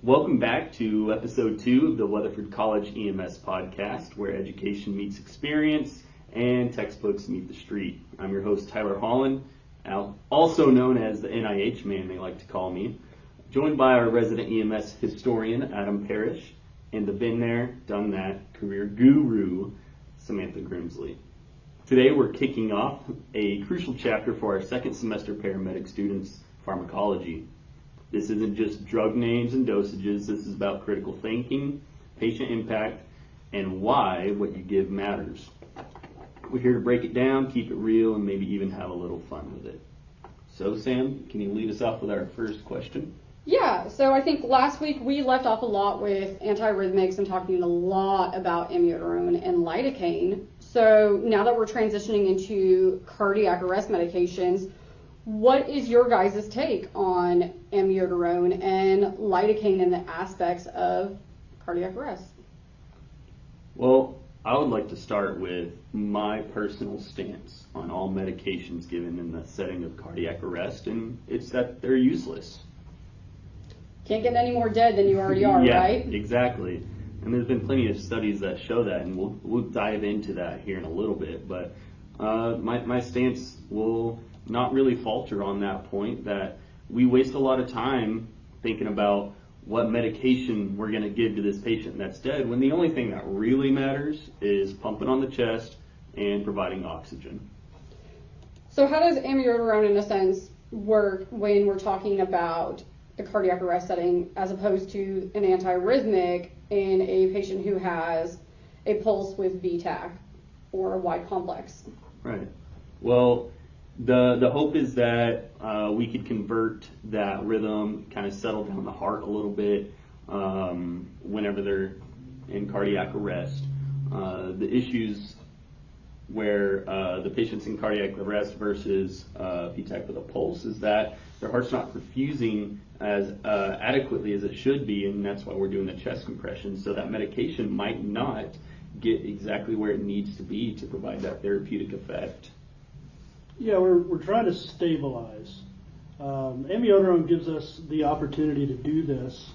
Welcome back to episode 2 of the Weatherford College EMS Podcast, where education meets experience and textbooks meet the street. I'm your host, Tyler Holland, also known as the NIH man, they like to call me, joined by our resident EMS historian, Adam Parrish, and the been there, done that career guru, Samantha Grimsley. Today we're kicking off a crucial chapter for our second semester paramedic students, Pharmacology. This isn't just drug names and dosages, this is about critical thinking, patient impact, and why what you give matters. We're here to break it down, keep it real, and maybe even have a little fun with it. So Sam, can you lead us off with our first question? Yeah, so I think last week we left off a lot with antiarrhythmics and talking a lot about amiodarone and lidocaine. So now that we're transitioning into cardiac arrest medications, what is your guys' take on amiodarone and lidocaine and the aspects of cardiac arrest? Well, I would like to start with my personal stance on all medications given in the setting of cardiac arrest, and it's that they're useless. Can't get any more dead than you already are, yeah, right? Exactly. And there's been plenty of studies that show that, and we'll dive into that here in a little bit. But my stance will not really falter on that point, that we waste a lot of time thinking about what medication we're going to give to this patient that's dead, when the only thing that really matters is pumping on the chest and providing oxygen. So how does amiodarone, in a sense, work when we're talking about the cardiac arrest setting as opposed to an antiarrhythmic in a patient who has a pulse with VTAC or a wide complex? Right. Well, the hope is that we could convert that rhythm, kind of settle down the heart a little bit whenever they're in cardiac arrest. The issues where the patient's in cardiac arrest versus VTAC with a pulse is that their heart's not perfusing as adequately as it should be, and that's why we're doing the chest compression. So that medication might not get exactly where it needs to be to provide that therapeutic effect. Yeah, we're trying to stabilize. Amiodarone gives us the opportunity to do this,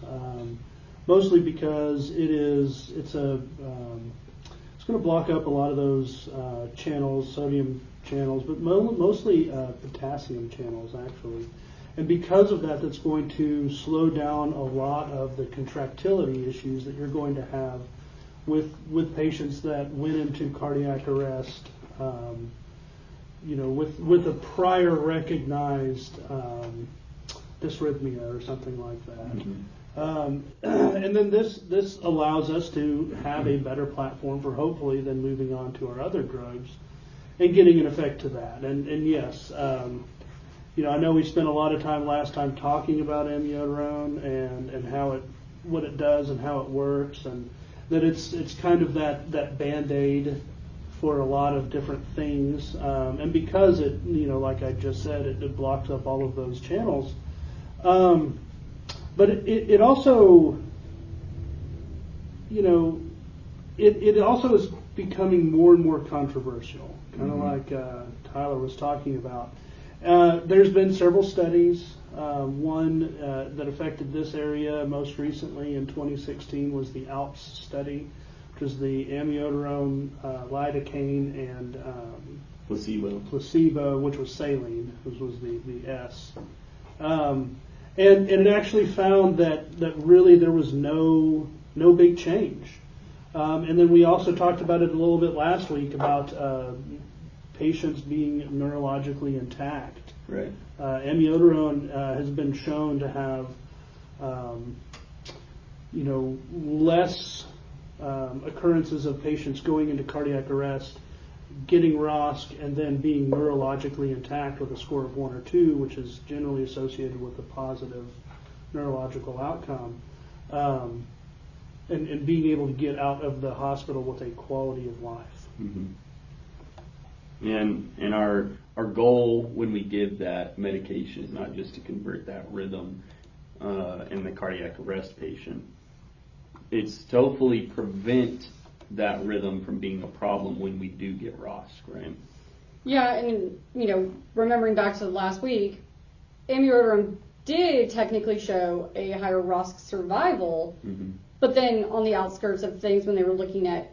mostly because it's going to block up a lot of those channels, sodium channels, but mostly potassium channels actually. And because of that, that's going to slow down a lot of the contractility issues that you're going to have with patients that went into cardiac arrest. With a prior recognized dysrhythmia or something like that. Mm-hmm. And then this allows us to have a better platform for hopefully then moving on to our other drugs and getting an effect to that. And yes, I know we spent a lot of time last time talking about amiodarone and what it does and how it works, and that it's kind of that Band-Aid for a lot of different things, and because it, like I just said, it blocks up all of those channels. But it also, it also is becoming more and more controversial, kind of like Tyler was talking about. There's been several studies. One that affected this area most recently in 2016 was the ALPS study, which was the amiodarone, lidocaine, and placebo, which was saline, which was the S. And it actually found that really there was no big change. And then we also talked about it a little bit last week about patients being neurologically intact. Right. Amiodarone has been shown to have less occurrences of patients going into cardiac arrest, getting ROSC, and then being neurologically intact with a score of 1 or 2, which is generally associated with a positive neurological outcome, and being able to get out of the hospital with a quality of life. Mm-hmm. And our goal when we give that medication is not just to convert that rhythm in the cardiac arrest patient. It's to hopefully prevent that rhythm from being a problem when we do get ROSC, right? Yeah, and remembering back to last week, amiodarone did technically show a higher ROSC survival, Mm-hmm. but then on the outskirts of things when they were looking at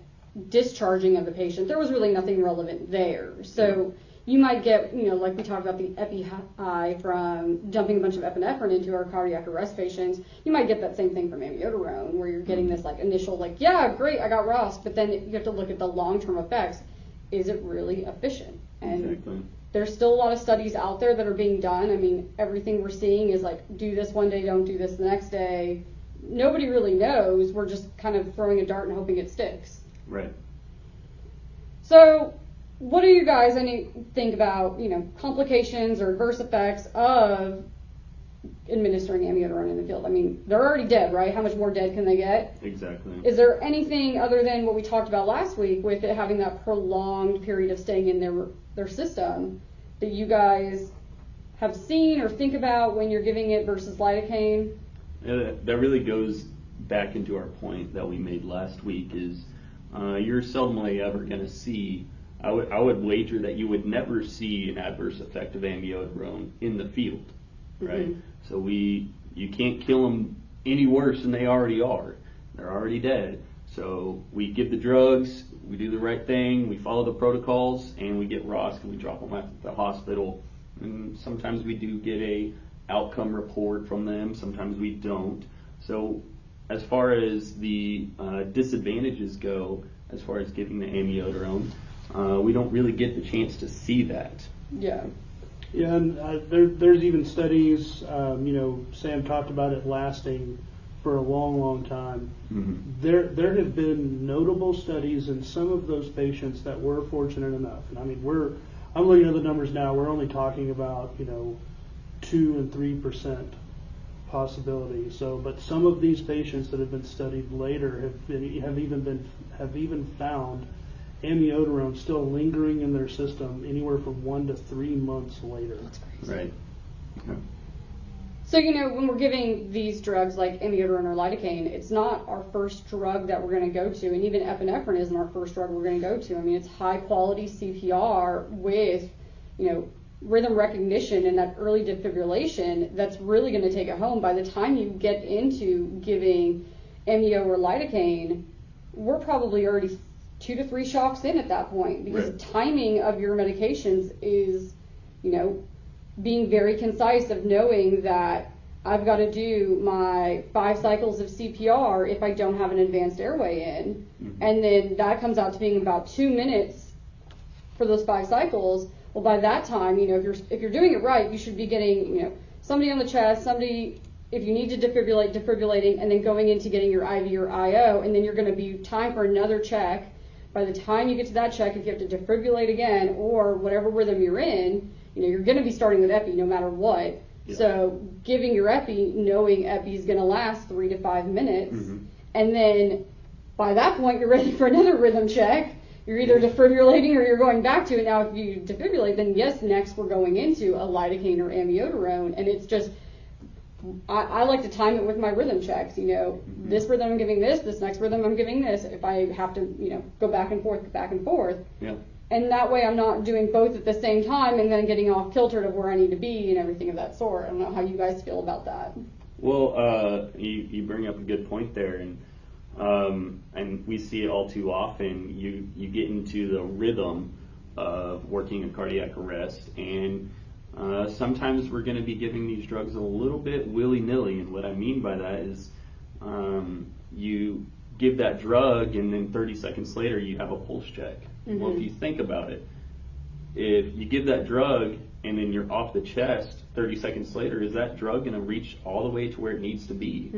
discharging of the patient, there was really nothing relevant there. So you might get, like we talked about the epi high from dumping a bunch of epinephrine into our cardiac arrest patients. You might get that same thing from amiodarone, where you're getting this like initial like, yeah, great, I got ROSC, but then you have to look at the long-term effects. Is it really efficient? And Exactly. there's still a lot of studies out there that are being done. I mean, everything we're seeing is like, do this one day, don't do this the next day. Nobody really knows. We're just kind of throwing a dart and hoping it sticks. Right. So, what do you guys think about, complications or adverse effects of administering amiodarone in the field? I mean, they're already dead, right? How much more dead can they get? Exactly. Is there anything other than what we talked about last week with it having that prolonged period of staying in their system that you guys have seen or think about when you're giving it versus lidocaine? That really goes back into our point that we made last week is you're seldomly ever going to see, I would wager that you would never see an adverse effect of amiodarone in the field, right? Mm-hmm. So you can't kill them any worse than they already are. They're already dead. So we give the drugs, we do the right thing, we follow the protocols, and we get ROSC and we drop them at the hospital. And sometimes we do get a outcome report from them, sometimes we don't. So as far as the disadvantages go, as far as giving the amiodarone, we don't really get the chance to see that. Yeah. Yeah, and there's even studies, Sam talked about it lasting for a long, long time. Mm-hmm. There have been notable studies in some of those patients that were fortunate enough. And I mean, I'm looking at the numbers now, we're only talking about, 2 and 3% possibility. So, but some of these patients that have been studied later have even found amiodarone still lingering in their system anywhere from 1 to 3 months later. That's crazy. Right. Okay. So, when we're giving these drugs like amiodarone or lidocaine, it's not our first drug that we're going to go to, and even epinephrine isn't our first drug we're going to go to. I mean, it's high quality CPR with, rhythm recognition and that early defibrillation that's really going to take it home. By the time you get into giving amio or lidocaine, we're probably already 2 to 3 shocks in at that point, because Right. the timing of your medications is, being very concise of knowing that I've got to do my 5 cycles of CPR if I don't have an advanced airway in. Mm-hmm. And then that comes out to being about 2 minutes for those 5 cycles. Well, by that time, if you're doing it right, you should be getting, somebody on the chest, somebody, if you need to defibrillate, defibrillating, and then going into getting your IV or IO, and then you're going to be time for another check. By the time you get to that check, if you have to defibrillate again or whatever rhythm you're in, you're going to be starting with epi no matter what. Yeah. So giving your epi, knowing epi is going to last 3 to 5 minutes, Mm-hmm. and then by that point you're ready for another rhythm check. You're either defibrillating or you're going back to it. Now, if you defibrillate, then yes, next we're going into a lidocaine or amiodarone, and it's just, I like to time it with my rhythm checks. Mm-hmm. This rhythm I'm giving this next rhythm I'm giving this. If I have to, go back and forth. Yeah. And that way I'm not doing both at the same time and then getting off kilter to where I need to be and everything of that sort. I don't know how you guys feel about that. Well, you bring up a good point there, and we see it all too often. You get into the rhythm of working a cardiac arrest, and sometimes we're going to be giving these drugs a little bit willy-nilly, and what I mean by that is you give that drug and then 30 seconds later you have a pulse check. Mm-hmm. Well, if you think about it, if you give that drug and then you're off the chest 30 seconds later, is that drug going to reach all the way to where it needs to be?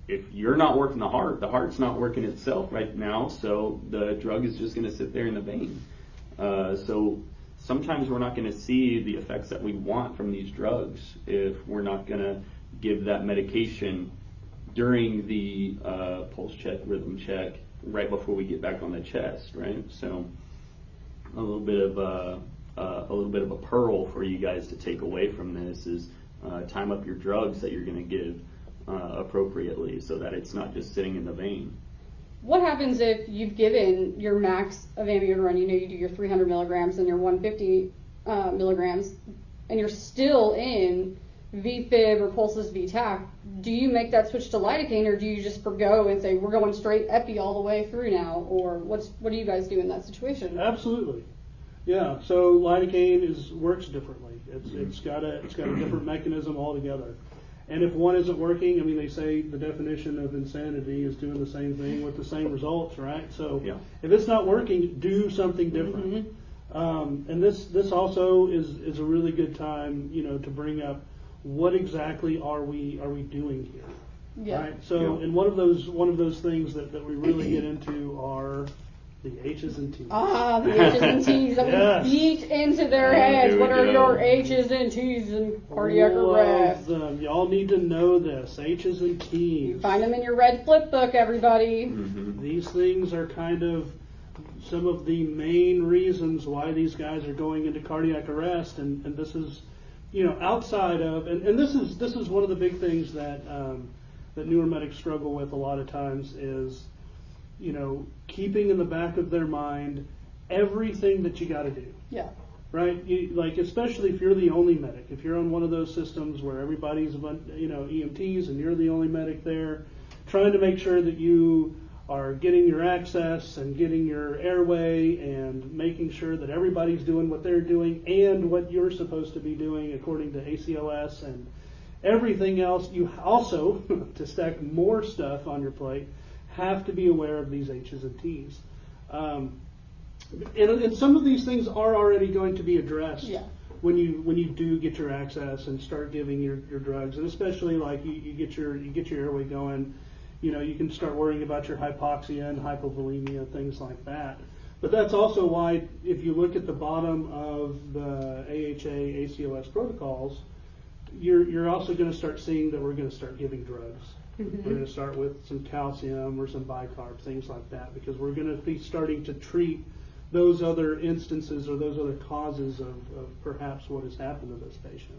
If you're not working the heart's not working itself right now, so the drug is just going to sit there in the vein. So sometimes we're not going to see the effects that we want from these drugs if we're not going to give that medication during the pulse check, rhythm check, right before we get back on the chest, right? So a little bit of a pearl for you guys to take away from this is time up your drugs that you're going to give appropriately so that it's not just sitting in the vein. What happens if you've given your max of amiodarone, you do your 300 milligrams and your 150 milligrams, and you're still in VFib or pulseless VTAC, do you make that switch to lidocaine, or do you just forgo and say we're going straight epi all the way through now, or what do you guys do in that situation? Absolutely, yeah. So lidocaine works differently. It's got a different mechanism altogether. And if one isn't working, I mean, they say the definition of insanity is doing the same thing with the same results, right? So if it's not working, do something different. And this also is a really good time, to bring up what exactly are we doing here, right? So, and one of those things that we really get into are the H's and T's. Ah, the H's and T's that we beat into their heads. What are your H's and T's in cardiac arrest? Y'all need to know this. H's and T's. You find them in your red flip book, everybody. These things are kind of some of the main reasons why these guys are going into cardiac arrest, and this is, outside of, and this is one of the big things that newer medics struggle with a lot of times is, keeping in the back of their mind everything that you got to do. Yeah. Right? Especially if you're the only medic, if you're on one of those systems where everybody's, EMTs and you're the only medic there, trying to make sure that you are getting your access and getting your airway and making sure that everybody's doing what they're doing and what you're supposed to be doing according to ACLS and everything else. You also, to stack more stuff on your plate, have to be aware of these H's and T's. And some of these things are already going to be addressed when you do get your access and start giving your drugs, and especially like you get your airway going. You can start worrying about your hypoxia and hypovolemia, things like that. But that's also why, if you look at the bottom of the AHA, ACLS protocols, you're also going to start seeing that we're going to start giving drugs. We're going to start with some calcium or some bicarb, things like that, because we're going to be starting to treat those other instances or those other causes of perhaps what has happened to this patient.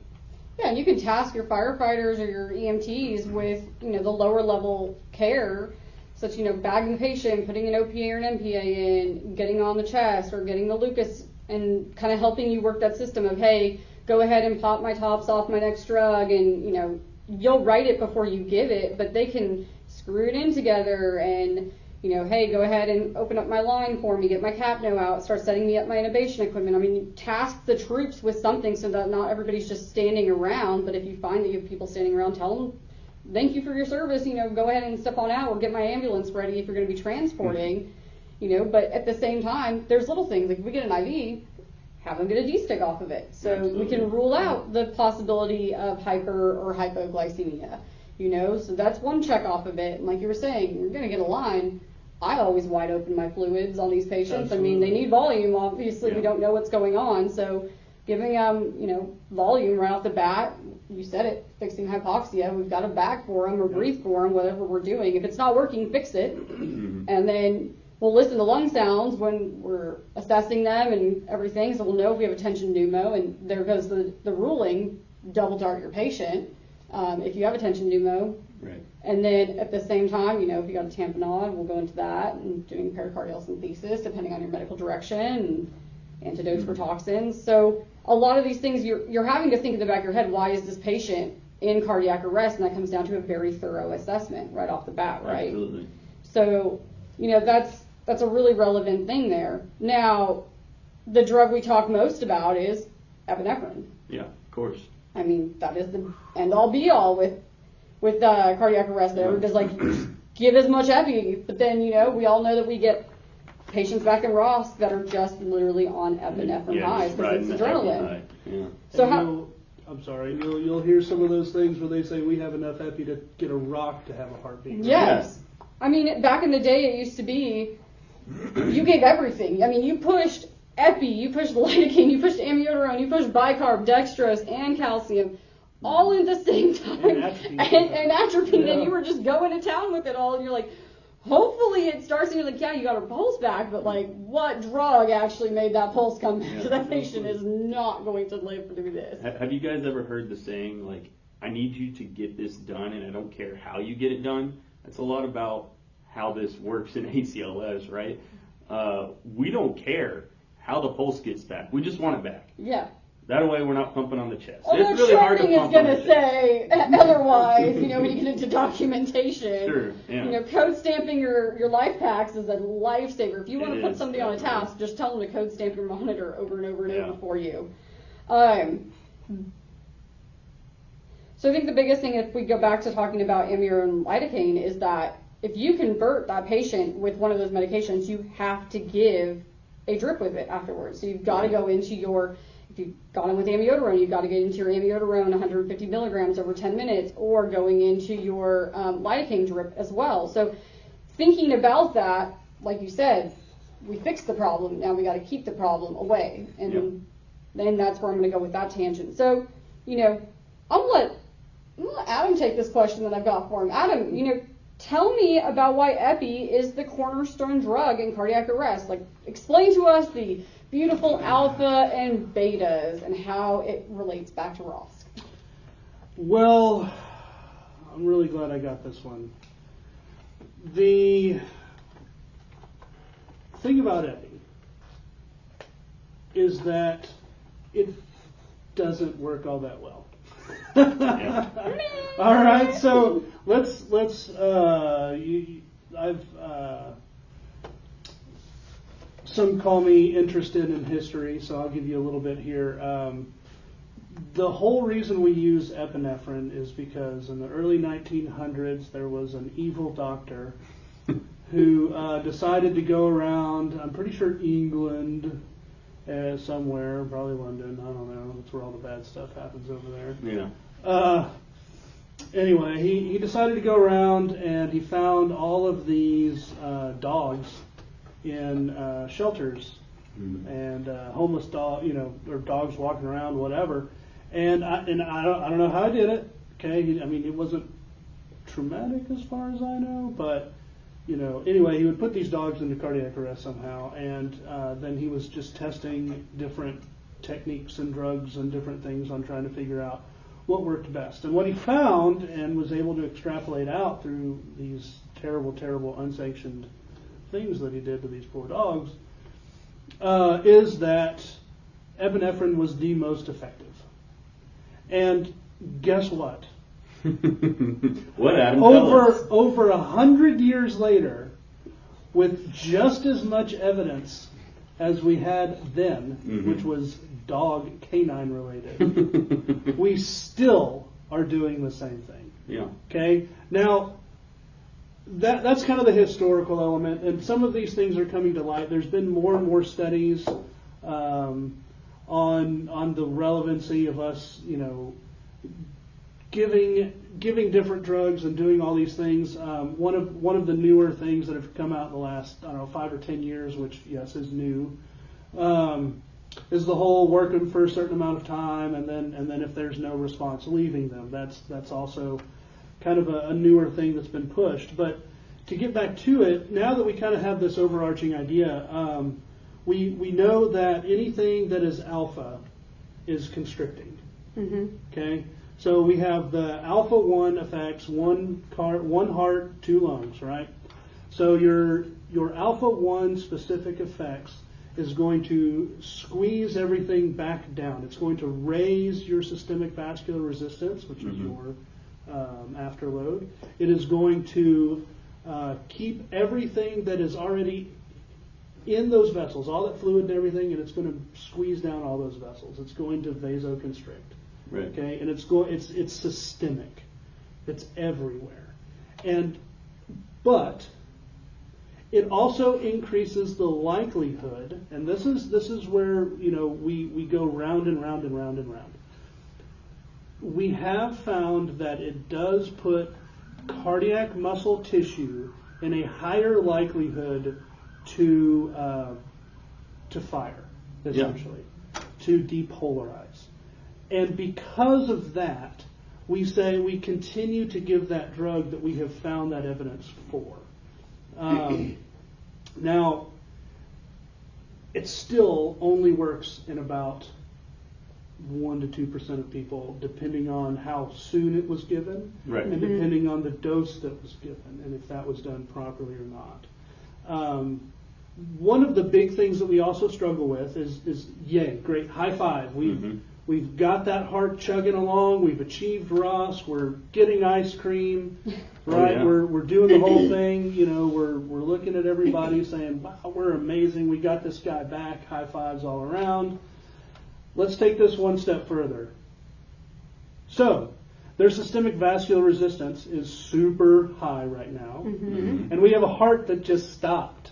Yeah, and you can task your firefighters or your EMTs with, the lower level care, such, bagging the patient, putting an OPA or an MPA in, getting on the chest or getting the Lucas, and kind of helping you work that system of, hey, go ahead and pop my tops off my next drug, and, you'll write it before you give it, but they can screw it in together and, hey, go ahead and open up my line for me, get my capno out, start setting me up my intubation equipment. I mean, task the troops with something so that not everybody's just standing around, but if you find that you have people standing around, tell them, thank you for your service, go ahead and step on out or get my ambulance ready if you're going to be transporting, but at the same time, there's little things, like if we get an IV, have them get a D-stick off of it. So we can rule out the possibility of hyper or hypoglycemia, so that's one check off of it. And like you were saying, you're going to get a line. I always wide open my fluids on these patients. Absolutely. I mean, they need volume, obviously. We don't know what's going on. So giving them, volume right off the bat, you said it, fixing hypoxia, we've got a bag for them or breathe for them, whatever we're doing. If it's not working, fix it. And then we'll listen to lung sounds when we're assessing them and everything, so we'll know if we have a tension pneumo, and there goes the ruling, double dart your patient if you have a tension pneumo. Right. And then at the same time, if you got a tamponade, we'll go into that and doing pericardial synthesis depending on your medical direction and antidotes for toxins. So a lot of these things you're having to think in the back of your head, why is this patient in cardiac arrest? And that comes down to a very thorough assessment right off the bat, right? Absolutely. So, that's a really relevant thing there. Now, the drug we talk most about is epinephrine. Yeah, of course. I mean, that is the end-all be-all with cardiac arrest. Everybody's give as much epi, but then, we all know that we get patients back in Ross that are just literally on epinephrine highs because it's adrenaline. Yeah. So I'm sorry, you'll hear some of those things where they say we have enough epi to get a rock to have a heartbeat. Yes. I mean, back in the day, it used to be you gave everything. I mean, you pushed epi, you pushed lidocaine, you pushed amiodarone, you pushed bicarb, dextrose, and calcium, all at the same time, and atropine, and you were just going to town with it all, and you're like, hopefully it starts, and you're like, yeah, you got her pulse back, but what drug actually made that pulse come back to that patient is not going to live through this. Have you guys ever heard the saying, I need you to get this done, and I don't care how you get it done? That's a lot about how this works in ACLS, right? We don't care how the pulse gets back. We just want it back. Yeah. That way we're not pumping on the chest. Although It's really hard to charting pump is on going the to chest. say otherwise, when you get into documentation. Sure, yeah. Code stamping your life packs is a lifesaver. If you want to put somebody on a definitely. task, just tell them to code stamp your monitor over and over and Yeah. over for you. So I think the biggest thing, if we go back to talking about amiodarone and lidocaine, is that if you convert that patient with one of those medications, you have to give a drip with it afterwards. So you've got to go into if you've gone in with amiodarone, you've got to get into your amiodarone 150 milligrams over 10 minutes, or going into your lidocaine drip as well. So thinking about that, like you said, we fixed the problem. Now we got to keep the problem away. And then that's where I'm going to go with that tangent. So, I'm going to let Adam take this question that I've got for him. Adam, tell me about why Epi is the cornerstone drug in cardiac arrest. Like, explain to us the beautiful alpha and betas and how it relates back to ROSC. Well, I'm really glad I got this one. The thing about Epi is that it doesn't work all that well. All right, so some call me interested in history, so I'll give you a little bit here. The whole reason we use epinephrine is because in the early 1900s there was an evil doctor who decided to go around, I'm pretty sure England, somewhere, probably London, I don't know, that's where all the bad stuff happens over there. Yeah. Anyway, he decided to go around and he found all of these dogs in shelters and homeless dog, or dogs walking around, whatever. And I don't know how I did it. Okay, it wasn't traumatic as far as I know, but anyway, he would put these dogs into cardiac arrest somehow, and then he was just testing different techniques and drugs and different things on trying to figure out what worked best. And what he found and was able to extrapolate out through these terrible, terrible unsanctioned things that he did to these poor dogs is that epinephrine was the most effective. And guess what? What, Adam? Tell us. Over 100 years later, with just as much evidence as we had then, which was dog canine related, we still are doing the same thing. Yeah. Okay? Now, that's kind of the historical element, and some of these things are coming to light. There's been more and more studies on the relevancy of us, giving different drugs and doing all these things. One of the newer things that have come out in the last 5 or 10 years, which yes is new, is the whole work them for a certain amount of time, and then if there's no response, leaving them. That's also kind of a newer thing that's been pushed. But to get back to it, now that we kind of have this overarching idea, we know that anything that is alpha is constricting. Okay, so we have the alpha 1 affects one heart, 2 lungs, right? So your alpha 1 specific effects is going to squeeze everything back down. It's going to raise your systemic vascular resistance, which is your afterload. It is going to keep everything that is already in those vessels, all that fluid and everything, and it's going to squeeze down all those vessels. It's going to vasoconstrict. Right. Okay, and it's systemic. It's everywhere. But it also increases the likelihood, and this is where we go round and round and round and round. We have found that it does put cardiac muscle tissue in a higher likelihood to fire, essentially, to depolarize. And because of that, we say we continue to give that drug that we have found that evidence for. Now, it still only works in about 1 to 2% of people, depending on how soon it was given, Right. and depending on the dose that was given, and if that was done properly or not. One of the big things that we also struggle with is yay, great, high five. We've got that heart chugging along. We've achieved ROSC. We're getting ice cream, right? yeah. We're doing the whole thing. You know, we're looking at everybody saying, wow, we're amazing. We got this guy back. High fives all around. Let's take this one step further. So, their systemic vascular resistance is super high right now. Mm-hmm. And we have a heart that just stopped.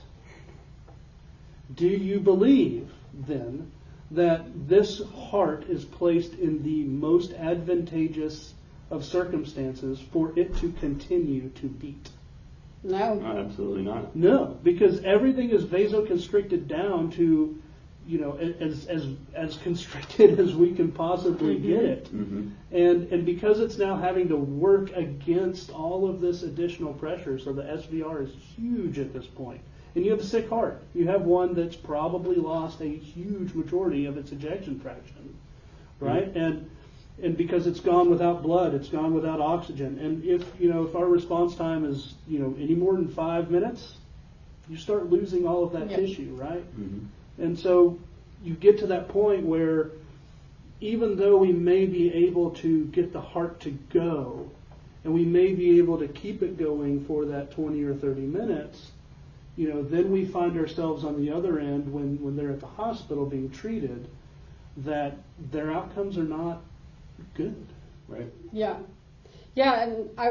Do you believe, then, that this heart is placed in the most advantageous of circumstances for it to continue to beat? No. Absolutely not. No, because everything is vasoconstricted down to, you know, as constricted as we can possibly get it. Mm-hmm. And because it's now having to work against all of this additional pressure, so the SVR is huge at this point. And you have a sick heart. You have one that's probably lost a huge majority of its ejection fraction, right? Mm-hmm. And because it's gone without blood, it's gone without oxygen. And if our response time is, you know, any more than 5 minutes, you start losing all of that tissue, right? Mm-hmm. And so you get to that point where even though we may be able to get the heart to go, and we may be able to keep it going for that 20 or 30 minutes, you know, then we find ourselves on the other end when they're at the hospital being treated, that their outcomes are not good. Right. Yeah. Yeah, and I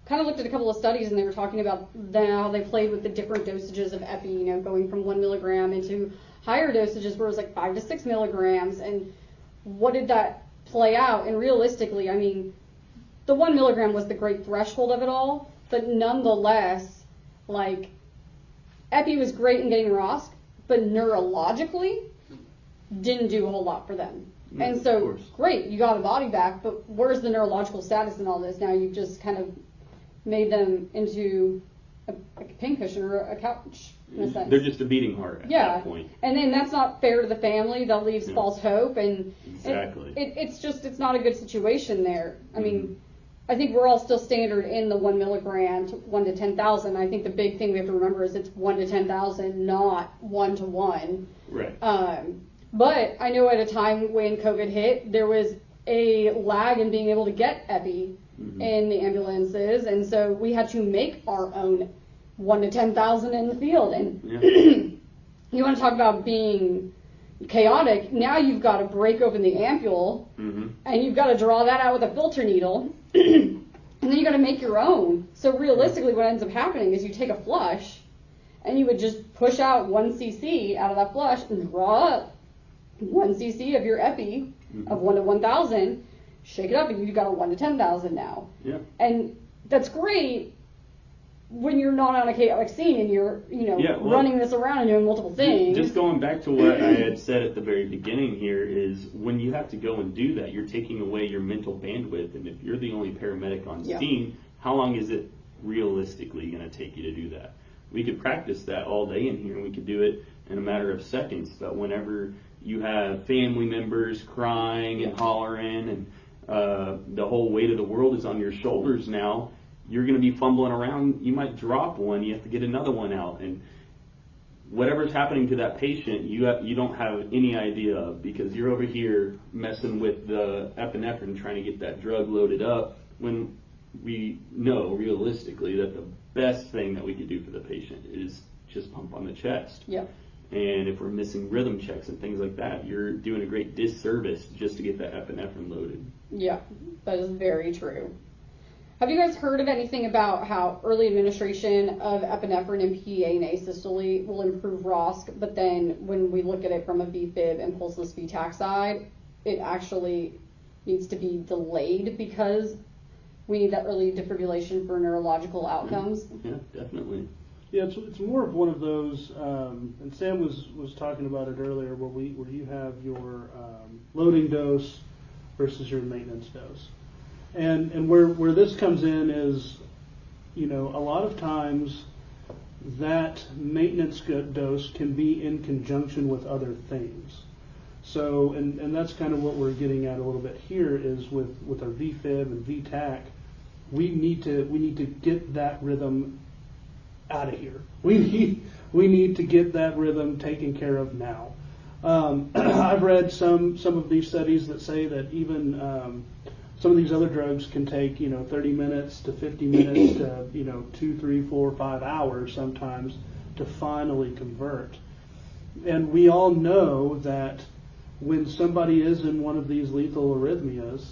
kind of looked at a couple of studies, and they were talking about how they played with the different dosages of epi, you know, going from 1 milligram into higher dosages where it was like 5 to 6 milligrams, and what did that play out? And realistically, I mean, the 1 milligram was the great threshold of it all, but nonetheless, like, epi was great in getting ROSC, but neurologically didn't do a whole lot for them. Yeah, and of so, course. great, you got a body back, but where's the neurological status in all this? Now you've just kind of made them into a pincushion or a couch, in a sense. They're just a beating heart at that point. And then that's not fair to the family. That leaves Yeah. false hope, and Exactly. it's not a good situation there. I mean, I think we're all still standard in the 1 milligram to 1 to 10,000. I think the big thing we have to remember is it's 1 to 10,000, not 1 to 1. Right. But I know at a time when COVID hit, there was a lag in being able to get epi in the ambulances, and so we had to make our own 1 to 10,000 in the field. And you want to talk about being chaotic? Now you've got to break open the ampule, and you've got to draw that out with a filter needle, and then you got to make your own. So realistically, what ends up happening is you take a flush, and you would just push out 1 cc out of that flush and draw up 1 cc of your epi of 1 to 1,000, shake it up, and you've got a 1 to 10,000 now. Yeah. And that's great when you're not on a chaotic scene and you're, running this around and doing multiple things. Just going back to what I had said at the very beginning here is when you have to go and do that, you're taking away your mental bandwidth. And if you're the only paramedic on scene, how long is it realistically going to take you to do that? We could practice that all day in here, and we could do it in a matter of seconds. But whenever you have family members crying and hollering and the whole weight of the world is on your shoulders now, you're going to be fumbling around. You might drop one. You have to get another one out. And whatever's happening to that patient, you don't have any idea of, because you're over here messing with the epinephrine trying to get that drug loaded up, when we know realistically that the best thing that we could do for the patient is just pump on the chest. Yeah. And if we're missing rhythm checks and things like that, you're doing a great disservice just to get that epinephrine loaded. Yeah, that is very true. Have you guys heard of anything about how early administration of epinephrine and PEA and asystole will improve ROSC, but then when we look at it from a VFib and pulseless VTAC side, it actually needs to be delayed because we need that early defibrillation for neurological outcomes? Yeah, definitely. Yeah, it's more of one of those, and Sam was talking about it earlier, where you have your loading dose versus your maintenance dose. And where this comes in is, a lot of times that maintenance dose can be in conjunction with other things. So, and that's kind of what we're getting at a little bit here is with our VFib and VTAC, we need to get that rhythm out of here. We need to get that rhythm taken care of now. I've read some of these studies that say that even some of these other drugs can take 30 minutes to 50 minutes to 2, 3, 4, 5 hours sometimes to finally convert. And we all know that when somebody is in one of these lethal arrhythmias,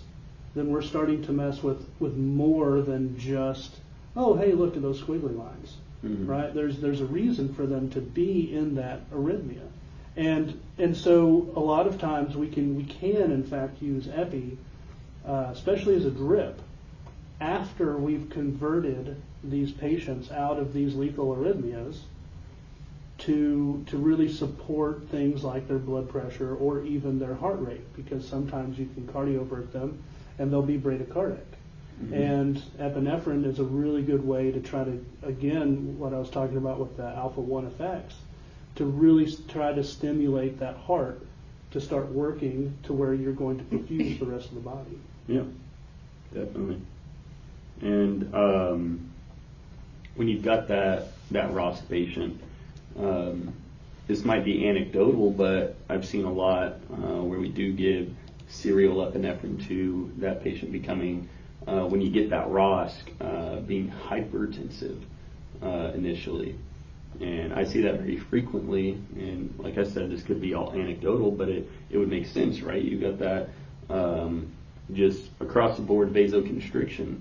then we're starting to mess with more than just, oh, hey, look at those squiggly lines, right? There's a reason for them to be in that arrhythmia. And so a lot of times we can in fact use epi, especially as a drip, after we've converted these patients out of these lethal arrhythmias to really support things like their blood pressure or even their heart rate, because sometimes you can cardiovert them and they'll be bradycardic. And epinephrine is a really good way to try to, again, what I was talking about with the alpha-1 effects, to really try to stimulate that heart to start working to where you're going to perfuse the rest of the body. Yeah, definitely. And when you've got that ROS patient, this might be anecdotal, but I've seen a lot where we do give serial epinephrine to that patient becoming, when you get that ROS, being hypertensive initially. And I see that very frequently, and like I said, this could be all anecdotal, but it would make sense, right? You got that just across the board vasoconstriction,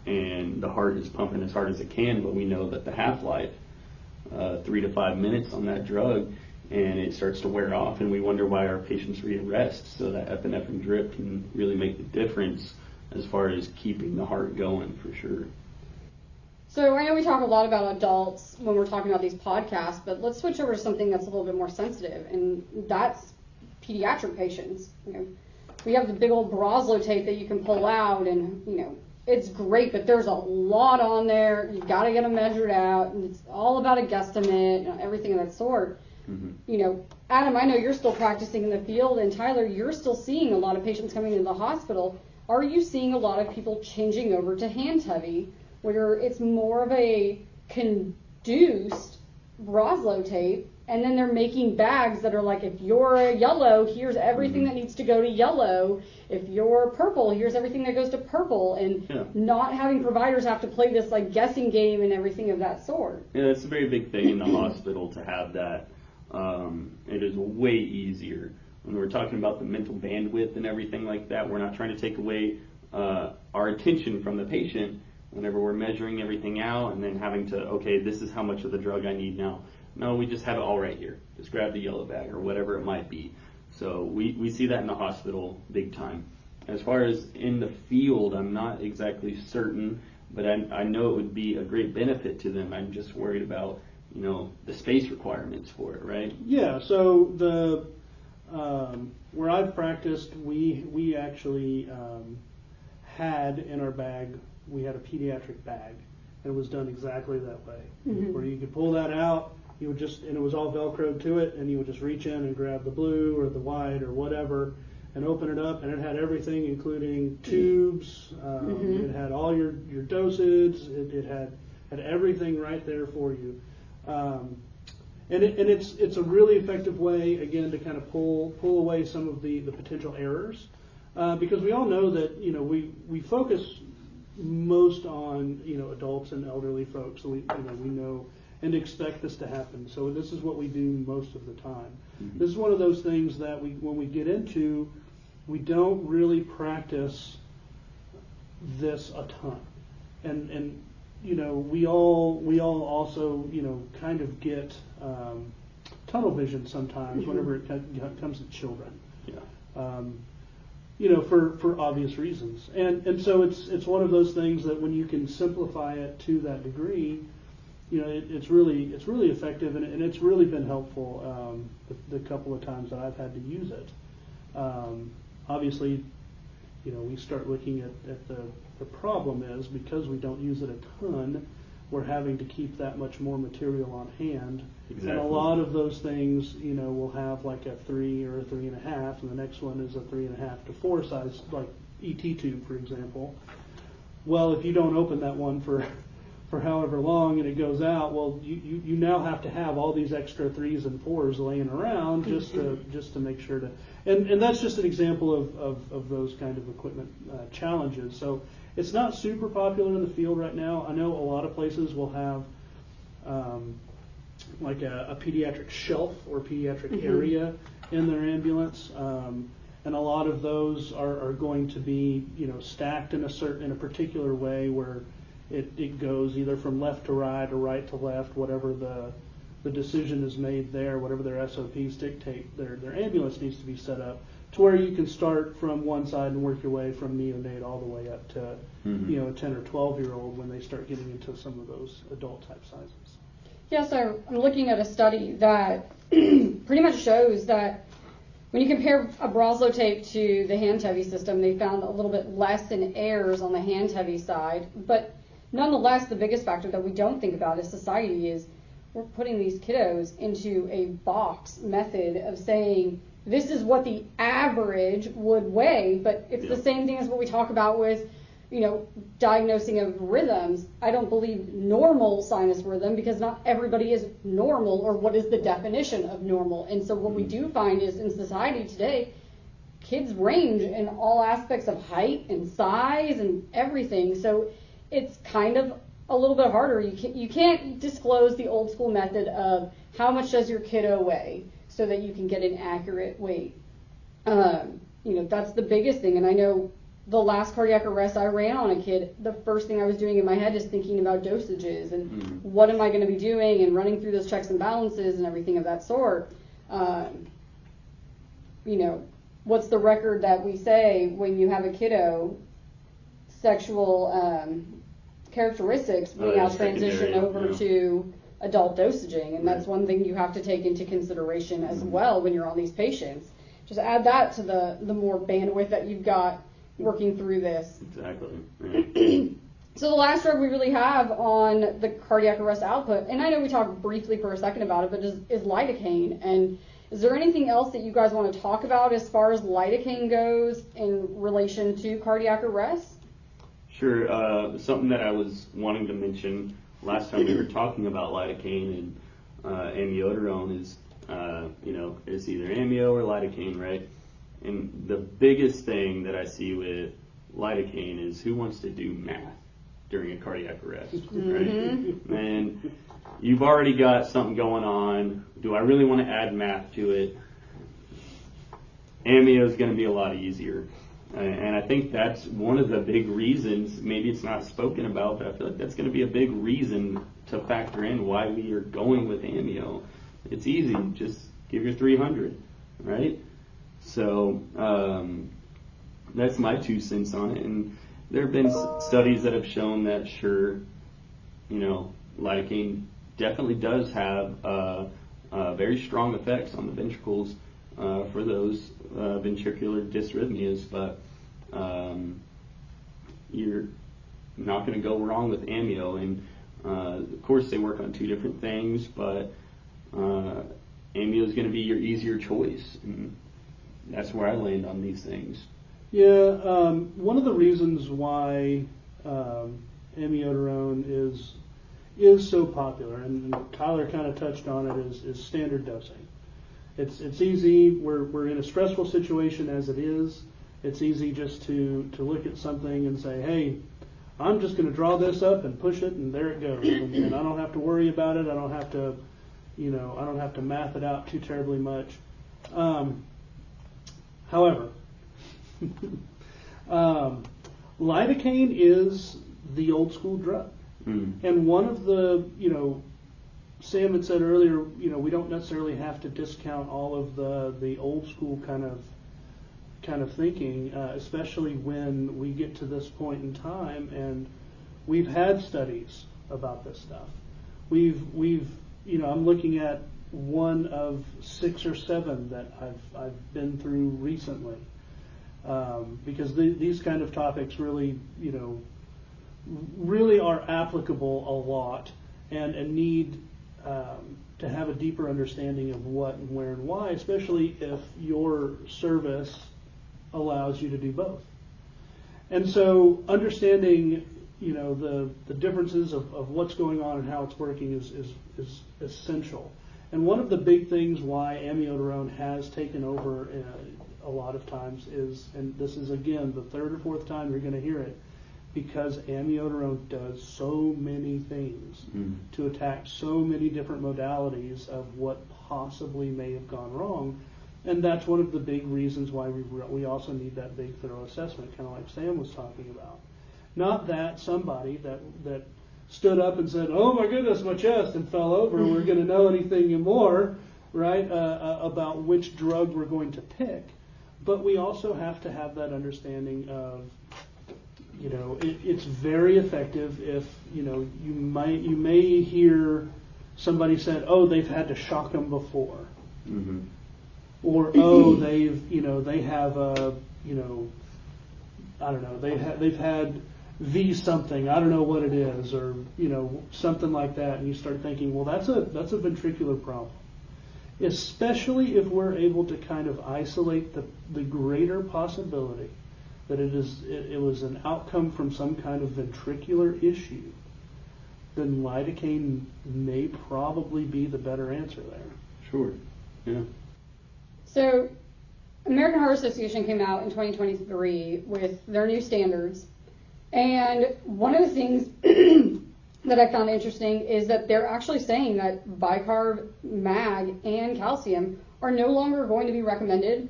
and the heart is pumping as hard as it can, but we know that the half-life, 3 to 5 minutes on that drug, and it starts to wear off, and we wonder why our patients re-arrest. So that epinephrine drip can really make the difference as far as keeping the heart going, for sure. So I know we talk a lot about adults when we're talking about these podcasts, but let's switch over to something that's a little bit more sensitive, and that's pediatric patients. We have the big old Broslo tape that you can pull out, and it's great, but there's a lot on there. You've got to get them measured out, and it's all about a guesstimate, everything of that sort. Adam, I know you're still practicing in the field, and Tyler, you're still seeing a lot of patients coming into the hospital. Are you seeing a lot of people changing over to hand-heavy, where it's more of a conduced Broslo tape, and then they're making bags that are like, if you're a yellow, here's everything that needs to go to yellow. If you're purple, here's everything that goes to purple, and not having providers have to play this like guessing game and everything of that sort. Yeah, that's a very big thing in the hospital to have that. It is way easier. When we're talking about the mental bandwidth and everything like that, we're not trying to take away our attention from the patient whenever we're measuring everything out and then having to, okay, this is how much of the drug I need now. No, we just have it all right here. Just grab the yellow bag or whatever it might be. So we see that in the hospital big time. As far as in the field, I'm not exactly certain, but I know it would be a great benefit to them. I'm just worried about, the space requirements for it, right? Yeah, so the where I've practiced, we actually had in our bag, we had a pediatric bag, and it was done exactly that way, where you could pull that out, you would just, and it was all Velcroed to it, and you would just reach in and grab the blue or the white or whatever, and open it up, and it had everything, including tubes. It had all your dosage. It had everything right there for you. And it's a really effective way, again, to kind of pull away some of the potential errors, because we all know that we focus most on adults and elderly folks, so we know and expect this to happen. So this is what we do most of the time. This is one of those things that when we get into, we don't really practice this a ton, and we all also kind of get tunnel vision sometimes whenever it comes to children. For obvious reasons, and so it's one of those things that when you can simplify it to that degree, it's really effective, and it's really been helpful the couple of times that I've had to use it. Obviously, we start looking at the problem is, because we don't use it a ton, we're having to keep that much more material on hand. Exactly. And a lot of those things, will have like a 3 or a 3.5, and the next one is a 3.5 to 4 size, like ET tube, for example. Well, if you don't open that one for for however long and it goes out, well, you now have to have all these extra 3s and 4s laying around just to make sure to, and that's just an example of those kind of equipment challenges. So it's not super popular in the field right now. I know a lot of places will have like a pediatric shelf or pediatric area in their ambulance, and a lot of those are going to be stacked in a particular way where it goes either from left to right or right to left, whatever the decision is made there, whatever their SOPs dictate. Their ambulance needs to be set up to where you can start from one side and work your way from neonate all the way up to a 10 or 12-year-old when they start getting into some of those adult type sizes. Yeah, so I'm looking at a study that pretty much shows that when you compare a Broslow tape to the hand-heavy system, they found a little bit less in errors on the hand-heavy side. But nonetheless, the biggest factor that we don't think about as society is we're putting these kiddos into a box method of saying this is what the average would weigh, but it's the same thing as what we talk about with diagnosing of rhythms. I don't believe normal sinus rhythm because not everybody is normal, or what is the definition of normal. And so what we do find is in society today, kids range in all aspects of height and size and everything. So it's kind of a little bit harder. You can't disclose the old school method of how much does your kiddo weigh so that you can get an accurate weight. That's the biggest thing. And I know the last cardiac arrest I ran on a kid, the first thing I was doing in my head is thinking about dosages and what am I going to be doing and running through those checks and balances and everything of that sort. What's the record that we say when you have a kiddo, sexual characteristics, we now transition over to adult dosaging, and that's one thing you have to take into consideration as well when you're on these patients. Just add that to the more bandwidth that you've got working through this. Exactly. Yeah. So the last drug we really have on the cardiac arrest output, and I know we talked briefly for a second about it, but is lidocaine. And is there anything else that you guys want to talk about as far as lidocaine goes in relation to cardiac arrest? Sure. Something that I was wanting to mention last time we were talking about lidocaine and amiodarone is, it's either amio or lidocaine, right? And the biggest thing that I see with lidocaine is who wants to do math during a cardiac arrest, right? And you've already got something going on. Do I really want to add math to it? Amio is going to be a lot easier. And I think that's one of the big reasons, maybe it's not spoken about, but I feel like that's going to be a big reason to factor in why we are going with amio. It's easy, just give your 300, right? So that's my 2 cents on it. And there have been studies that have shown that, sure, lidocaine definitely does have very strong effects on the ventricles for those ventricular dysrhythmias, but you're not going to go wrong with amio. And of course, they work on 2 different things, but amio is going to be your easier choice. And that's where I land on these things. Yeah, one of the reasons why amiodarone is so popular, and Tyler kind of touched on it, is standard dosing. It's easy. We're in a stressful situation as it is. It's easy just to look at something and say, hey, I'm just going to draw this up and push it, and there it goes. And I don't have to worry about it. I don't have to, I don't have to math it out too terribly much. However, lidocaine is the old school drug. And one of the, Sam had said earlier, we don't necessarily have to discount all of the old school kind of thinking, especially when we get to this point in time, and we've had studies about this stuff. We've I'm looking at one of 6 or 7 that I've been through recently, because these kind of topics really, really are applicable a lot, and need to have a deeper understanding of what and where and why, especially if your service allows you to do both. And so understanding, the differences of what's going on and how it's working is essential. And one of the big things why amiodarone has taken over a lot of times is, and this is again the third or fourth time you're going to hear it, because amiodarone does so many things to attack so many different modalities of what possibly may have gone wrong. And that's one of the big reasons why we also need that big thorough assessment, kind of like Sam was talking about. Not that somebody that stood up and said, "Oh my goodness, my chest," and fell over, we're going to know anything more, right, about which drug we're going to pick. But we also have to have that understanding of, it's very effective if, you may hear somebody said, "Oh, they've had to shock them before." Mm-hmm. Or, "Oh, they have a, I don't know, they've had V something, I don't know what it is," or, something like that. And you start thinking, well, that's a ventricular problem. Especially if we're able to kind of isolate the greater possibility that it was an outcome from some kind of ventricular issue, then lidocaine may probably be the better answer there. Sure. Yeah. So, American Heart Association came out in 2023 with their new standards, and one of the things that I found interesting is that they're actually saying that bicarb, mag, and calcium are no longer going to be recommended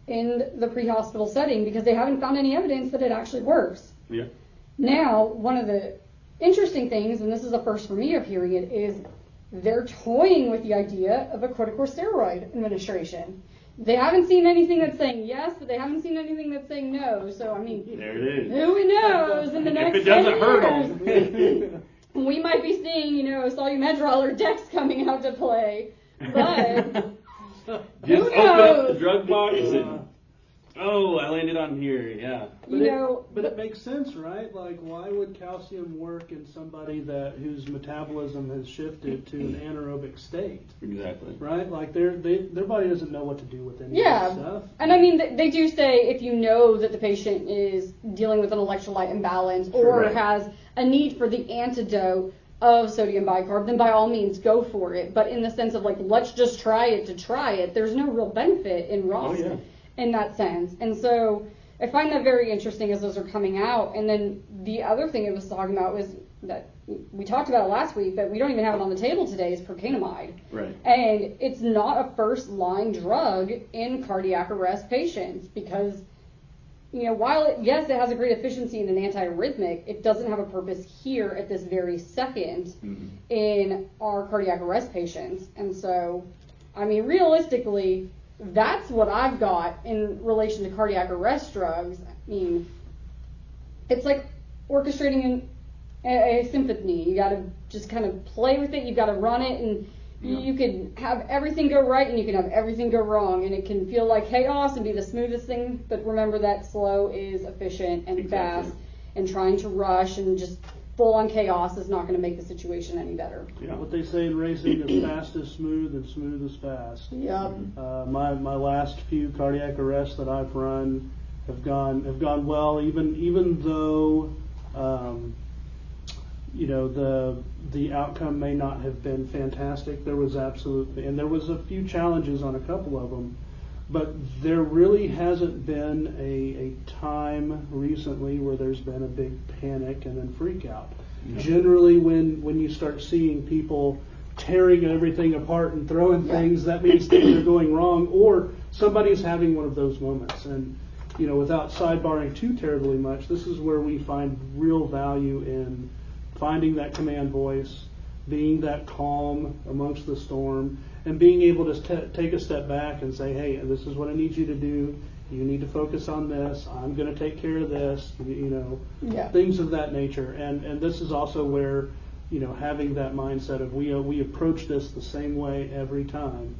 in the pre-hospital setting because they haven't found any evidence that it actually works. Yeah. Now, one of the interesting things, and this is the first for me of hearing it, is they're toying with the idea of a corticosteroid administration. They haven't seen anything that's saying yes, but they haven't seen anything that's saying no. So, I mean, there it is. Who knows in the next 10 years? If it doesn't hurt them. We might be seeing, Solumedrol or Dex coming out to play. But who knows? Open up the drug box and, I landed on here, yeah. But it makes sense, right? Like, why would calcium work in somebody whose metabolism has shifted to an anaerobic state? Exactly. Right? Like, their body doesn't know what to do with any of that stuff. And I mean, they do say if you know that the patient is dealing with an electrolyte imbalance or has a need for the antidote of sodium bicarb, then by all means go for it. But in the sense of let's just try it to try it, there's no real benefit in ROS in that sense. And so I find that very interesting as those are coming out. And then the other thing it was talking about was that we talked about it last week, but we don't even have it on the table today, is procainamide. Right. And it's not a first-line drug in cardiac arrest patients because, while it has a great efficiency in an antiarrhythmic, it doesn't have a purpose here at this very second in our cardiac arrest patients. And so, I mean, realistically, that's what I've got in relation to cardiac arrest drugs. I mean, it's like orchestrating a symphony. You got to just kind of play with it. You got to run it, and you can have everything go right, and you can have everything go wrong, and it can feel like chaos and be the smoothest thing. But remember that slow is efficient and fast, and trying to rush and just full-on chaos is not going to make the situation any better. Yeah. What they say in racing is fast is smooth and smooth is fast. Yep. My last few cardiac arrests that I've run have gone well, even though the outcome may not have been fantastic. There was a few challenges on a couple of them, but there really hasn't been a time recently where there's been a big panic and then freak out. Yeah. Generally, when you start seeing people tearing everything apart and throwing things, that means things are going wrong, or somebody's having one of those moments. And without sidebarring too terribly much, this is where we find real value in finding that command voice, being that calm amongst the storm, and being able to take a step back and say, hey, this is what I need you to do. You need to focus on this. I'm going to take care of this, things of that nature. And this is also where, having that mindset of we approach this the same way every time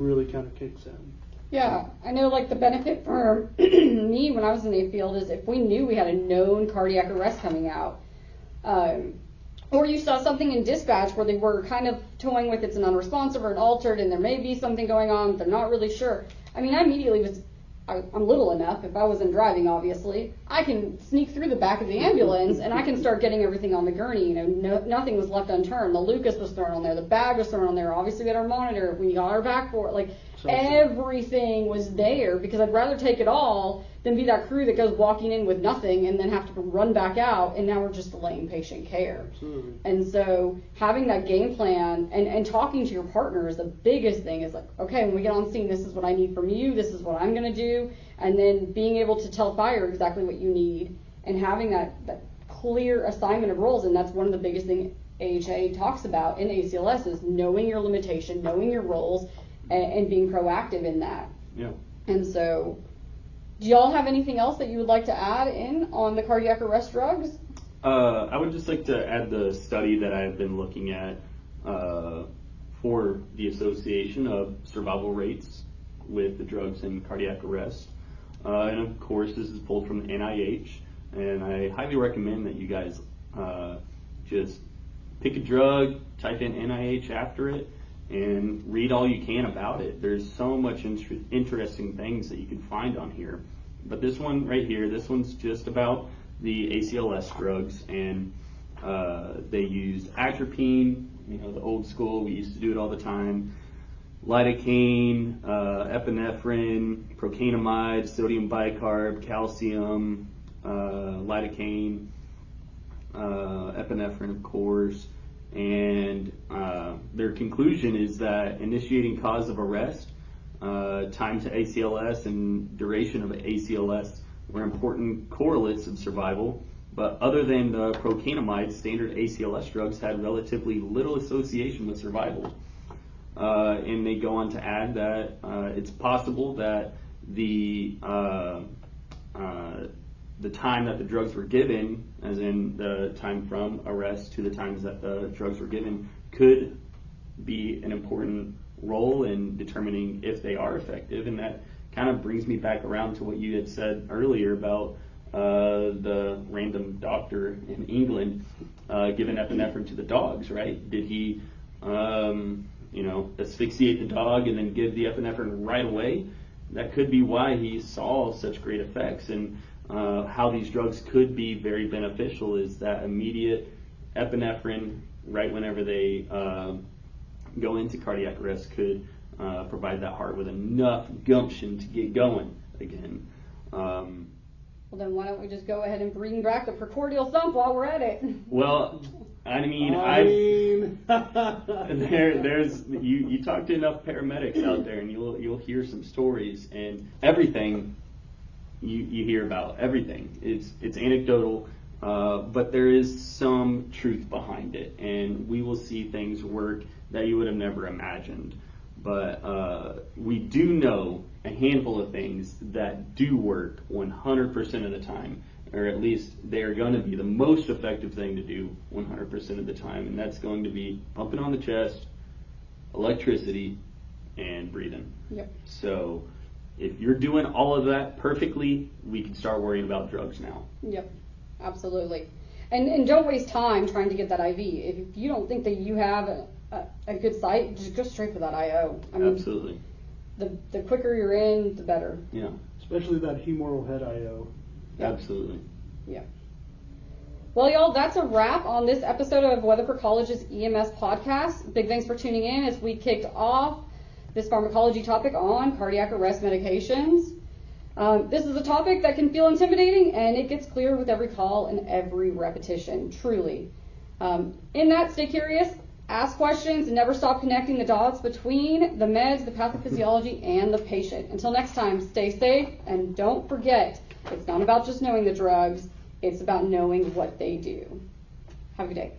really kind of kicks in. Yeah, I know the benefit for me when I was in the field is if we knew we had a known cardiac arrest coming out, or you saw something in dispatch where they were kind of toying with it's an unresponsive or an altered and there may be something going on, but they're not really sure. I mean, I immediately was I'm little enough, if I wasn't driving, obviously, I can sneak through the back of the ambulance and I can start getting everything on the gurney. Nothing was left unturned. The Lucas was thrown on there. The bag was thrown on there. Obviously, we had our monitor. We got our backboard. Everything was there, because I'd rather take it all than be that crew that goes walking in with nothing and then have to run back out, and now we're just delaying patient care. Absolutely. And so having that game plan and talking to your partner is the biggest thing. Is like, okay, when we get on scene, this is what I need from you, this is what I'm going to do, and then being able to tell fire exactly what you need and having that clear assignment of roles. And that's one of the biggest things AHA talks about in ACLS is knowing your limitation, knowing your roles, and being proactive in that. Yeah. And so, do y'all have anything else that you would like to add in on the cardiac arrest drugs? I would just like to add the study that I've been looking at for the association of survival rates with the drugs in cardiac arrest. And of course, this is pulled from the NIH, and I highly recommend that you guys just pick a drug, type in NIH after it, and read all you can about it. There's so much interesting things that you can find on here. But this one right here, this one's just about the ACLS drugs, and they used atropine, the old school, we used to do it all the time, lidocaine, epinephrine, procainamide, sodium bicarb, calcium, lidocaine, epinephrine, of course. And their conclusion is that initiating cause of arrest, time to ACLS, and duration of ACLS were important correlates of survival. But other than the procainamide, standard ACLS drugs had relatively little association with survival. And they go on to add that it's possible that the time that the drugs were given, as in the time from arrest to the times that the drugs were given, could be an important role in determining if they are effective. And that kind of brings me back around to what you had said earlier about the random doctor in England giving epinephrine to the dogs, right? Did he, asphyxiate the dog and then give the epinephrine right away? That could be why he saw such great effects. And how these drugs could be very beneficial is that immediate epinephrine right whenever they go into cardiac arrest could provide that heart with enough gumption to get going again. Well, then why don't we just go ahead and bring back the precordial thump while we're at it? Well, there's you talk to enough paramedics out there, and you'll hear some stories, and everything you hear about, everything it's anecdotal, but there is some truth behind it, and we will see things work that you would have never imagined. But we do know a handful of things that do work 100% of the time, or at least they are going to be the most effective thing to do 100% of the time, and that's going to be pumping on the chest, electricity, and breathing. Yep. So if you're doing all of that perfectly, we can start worrying about drugs now. Yep, absolutely. And don't waste time trying to get that IV. If you don't think that you have a good site, just go straight for that IO. Absolutely. The quicker you're in, the better. Yeah. Especially that humoral head IO. Yep. Absolutely. Yeah. Well, y'all, that's a wrap on this episode of Weatherford College's EMS Podcast. Big thanks for tuning in as we kicked off this pharmacology topic on cardiac arrest medications. This is a topic that can feel intimidating, and it gets clearer with every call and every repetition, truly. In that, stay curious, ask questions, and never stop connecting the dots between the meds, the pathophysiology, and the patient. Until next time, stay safe, and don't forget, it's not about just knowing the drugs, it's about knowing what they do. Have a good day.